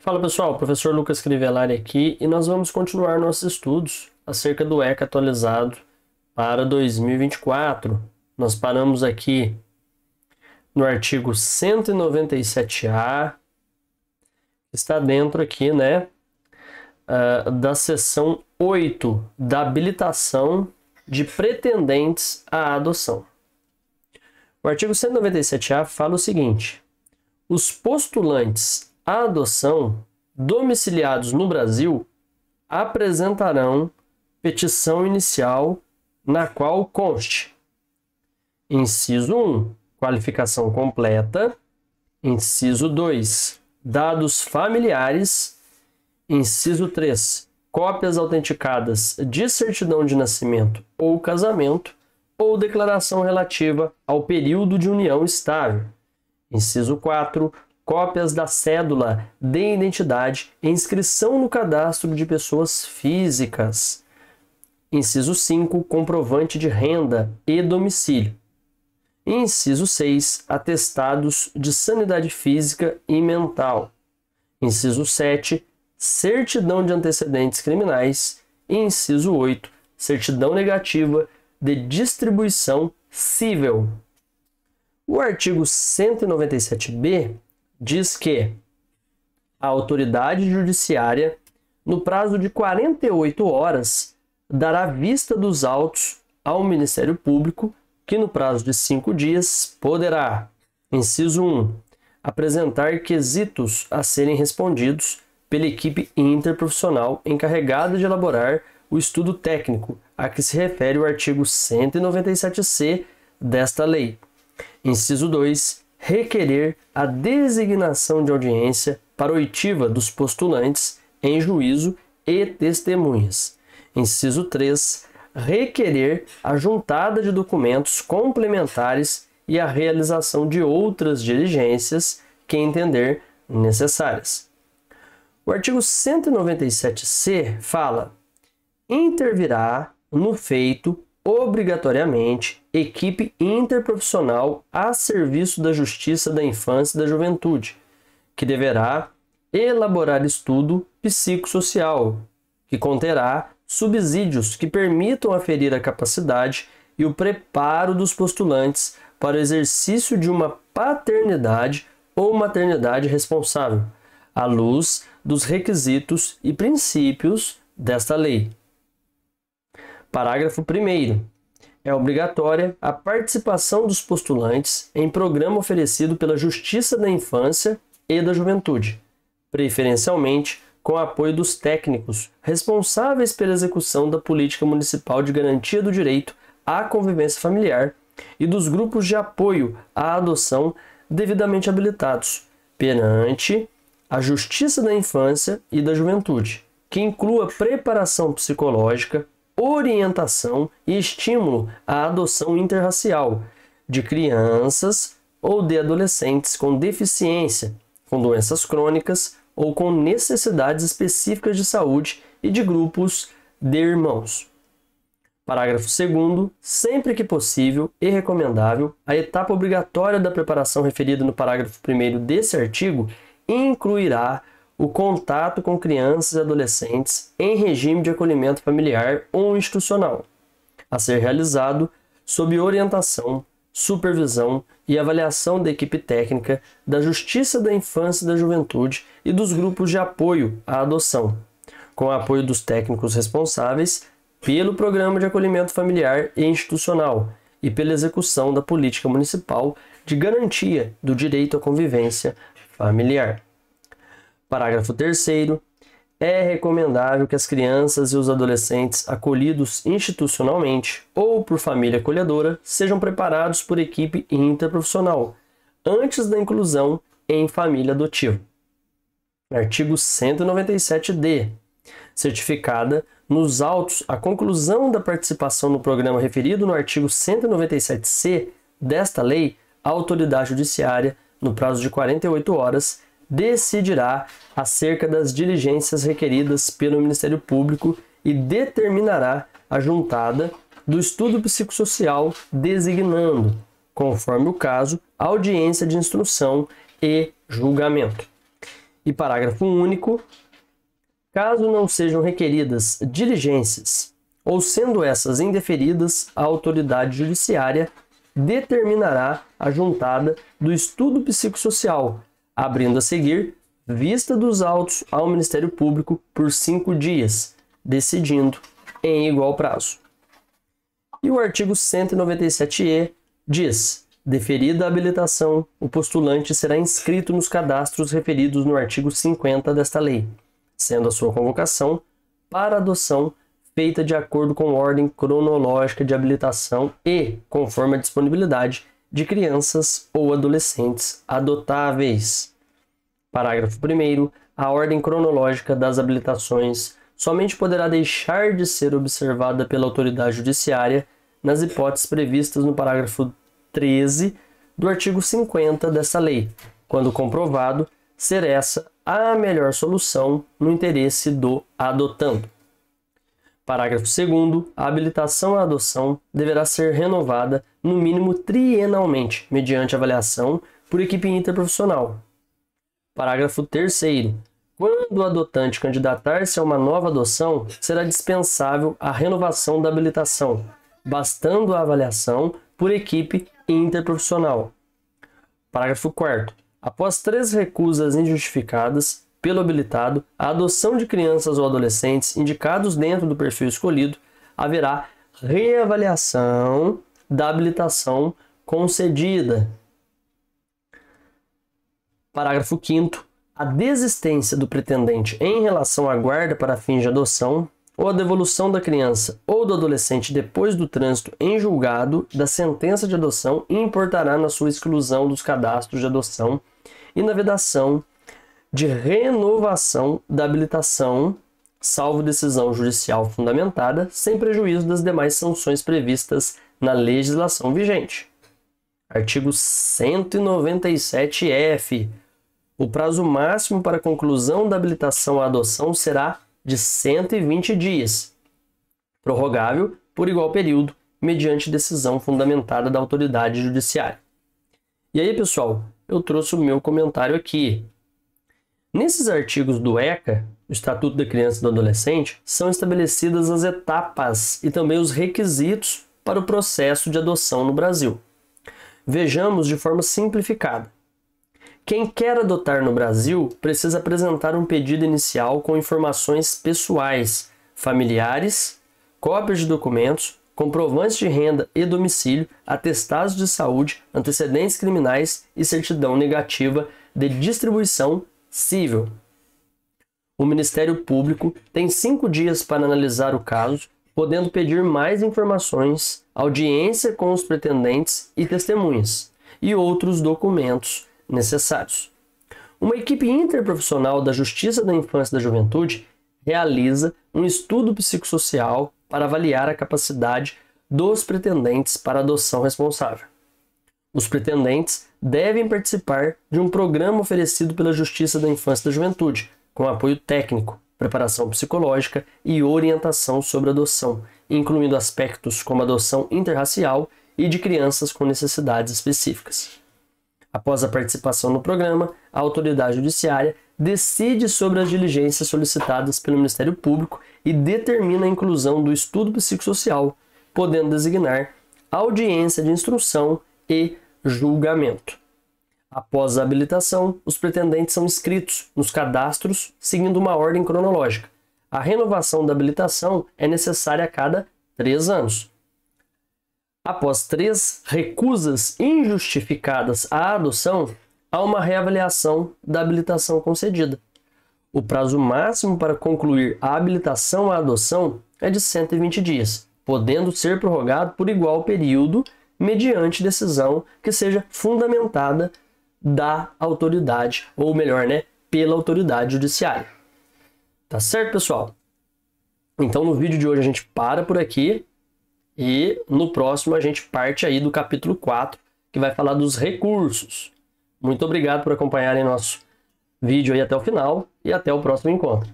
Fala pessoal, professor Lucas Crivellari aqui e nós vamos continuar nossos estudos acerca do ECA atualizado para 2024. Nós paramos aqui no artigo 197A, está dentro aqui, da seção 8 da habilitação de pretendentes à adoção. O artigo 197A fala o seguinte: os postulantes à adoção domiciliados no Brasil apresentarão petição inicial na qual conste: inciso 1, qualificação completa; inciso 2, dados familiares; inciso 3, cópias autenticadas de certidão de nascimento ou casamento ou declaração relativa ao período de união estável; inciso 4, cópias da cédula de identidade e inscrição no cadastro de pessoas físicas; inciso 5, comprovante de renda e domicílio; inciso 6, atestados de sanidade física e mental; inciso 7, certidão de antecedentes criminais; e inciso 8, certidão negativa de distribuição cível. O artigo 197b diz que a autoridade judiciária, no prazo de 48 horas, dará vista dos autos ao Ministério Público, que no prazo de 5 dias poderá: inciso 1, apresentar quesitos a serem respondidos pela equipe interprofissional encarregada de elaborar o estudo técnico a que se refere o artigo 197C desta lei; inciso 2, requerer a designação de audiência para oitiva dos postulantes em juízo e testemunhas; inciso 3, requerer a juntada de documentos complementares e a realização de outras diligências que entender necessárias. O artigo 197C fala: intervirá no feito obrigatoriamente equipe interprofissional a serviço da Justiça da Infância e da Juventude, que deverá elaborar estudo psicossocial, que conterá subsídios que permitam aferir a capacidade e o preparo dos postulantes para o exercício de uma paternidade ou maternidade responsável, à luz dos requisitos e princípios desta lei. Parágrafo 1º. É obrigatória a participação dos postulantes em programa oferecido pela Justiça da Infância e da Juventude, preferencialmente com apoio dos técnicos responsáveis pela execução da Política Municipal de Garantia do Direito à Convivência Familiar e dos grupos de apoio à adoção devidamente habilitados perante a Justiça da Infância e da Juventude, que inclua preparação psicológica, orientação e estímulo à adoção interracial de crianças ou de adolescentes com deficiência, com doenças crônicas ou com necessidades específicas de saúde e de grupos de irmãos. Parágrafo 2º. Sempre que possível e recomendável, a etapa obrigatória da preparação referida no parágrafo 1º desse artigo incluirá o contato com crianças e adolescentes em regime de acolhimento familiar ou institucional, a ser realizado sob orientação, supervisão e avaliação da equipe técnica da Justiça da Infância e da Juventude e dos grupos de apoio à adoção, com o apoio dos técnicos responsáveis pelo Programa de Acolhimento Familiar e Institucional e pela execução da Política Municipal de Garantia do Direito à Convivência Familiar. Parágrafo 3º. É recomendável que as crianças e os adolescentes acolhidos institucionalmente ou por família acolhedora sejam preparados por equipe interprofissional antes da inclusão em família adotiva. Artigo 197d. Certificada nos autos a conclusão da participação no programa referido no artigo 197c desta lei, a autoridade judiciária, no prazo de 48 horas, decidirá acerca das diligências requeridas pelo Ministério Público e determinará a juntada do estudo psicossocial, designando, conforme o caso, audiência de instrução e julgamento. E parágrafo único. Caso não sejam requeridas diligências, ou sendo essas indeferidas, a autoridade judiciária determinará a juntada do estudo psicossocial, abrindo a seguir vista dos autos ao Ministério Público por 5 dias, decidindo em igual prazo. E o artigo 197-E diz: deferida a habilitação, o postulante será inscrito nos cadastros referidos no artigo 50 desta lei, sendo a sua convocação para adoção feita de acordo com ordem cronológica de habilitação e conforme a disponibilidade de crianças ou adolescentes adotáveis. Parágrafo 1º. A ordem cronológica das habilitações somente poderá deixar de ser observada pela autoridade judiciária nas hipóteses previstas no parágrafo 13 do artigo 50 dessa lei, quando comprovado ser essa a melhor solução no interesse do adotando. Parágrafo 2º. A habilitação à adoção deverá ser renovada no mínimo trienalmente, mediante avaliação por equipe interprofissional. Parágrafo 3º. Quando o adotante candidatar-se a uma nova adoção, será dispensável a renovação da habilitação, bastando a avaliação por equipe interprofissional. Parágrafo 4º. Após 3 recusas injustificadas pelo habilitado, a adoção de crianças ou adolescentes indicados dentro do perfil escolhido, haverá reavaliação da habilitação concedida. Parágrafo 5º. A desistência do pretendente em relação à guarda para fins de adoção ou a devolução da criança ou do adolescente depois do trânsito em julgado da sentença de adoção importará na sua exclusão dos cadastros de adoção e na vedação de renovação da habilitação, salvo decisão judicial fundamentada, sem prejuízo das demais sanções previstas na legislação vigente. Artigo 197-F. O prazo máximo para conclusão da habilitação à adoção será de 120 dias, prorrogável por igual período, mediante decisão fundamentada da autoridade judiciária. E aí, pessoal, eu trouxe o meu comentário aqui. Nesses artigos do ECA, o Estatuto da Criança e do Adolescente, são estabelecidas as etapas e também os requisitos para o processo de adoção no Brasil. Vejamos de forma simplificada. Quem quer adotar no Brasil precisa apresentar um pedido inicial com informações pessoais, familiares, cópias de documentos, comprovantes de renda e domicílio, atestados de saúde, antecedentes criminais e certidão negativa de distribuição civil. O Ministério Público tem 5 dias para analisar o caso, podendo pedir mais informações, audiência com os pretendentes e testemunhas, e outros documentos necessários. Uma equipe interprofissional da Justiça da Infância e da Juventude realiza um estudo psicossocial para avaliar a capacidade dos pretendentes para adoção responsável. Os pretendentes devem participar de um programa oferecido pela Justiça da Infância e da Juventude, com apoio técnico, preparação psicológica e orientação sobre adoção, incluindo aspectos como adoção interracial e de crianças com necessidades específicas. Após a participação no programa, a autoridade judiciária decide sobre as diligências solicitadas pelo Ministério Público e determina a inclusão do estudo psicossocial, podendo designar audiência de instrução e julgamento. Após a habilitação, os pretendentes são inscritos nos cadastros seguindo uma ordem cronológica. A renovação da habilitação é necessária a cada 3 anos. Após 3 recusas injustificadas à adoção, há uma reavaliação da habilitação concedida. O prazo máximo para concluir a habilitação à adoção é de 120 dias, podendo ser prorrogado por igual período mediante decisão que seja fundamentada da autoridade, ou melhor, pela autoridade judiciária. Tá certo, pessoal? Então, no vídeo de hoje a gente para por aqui. E no próximo a gente parte aí do capítulo 4, que vai falar dos recursos. Muito obrigado por acompanharem nosso vídeo aí até o final e até o próximo encontro.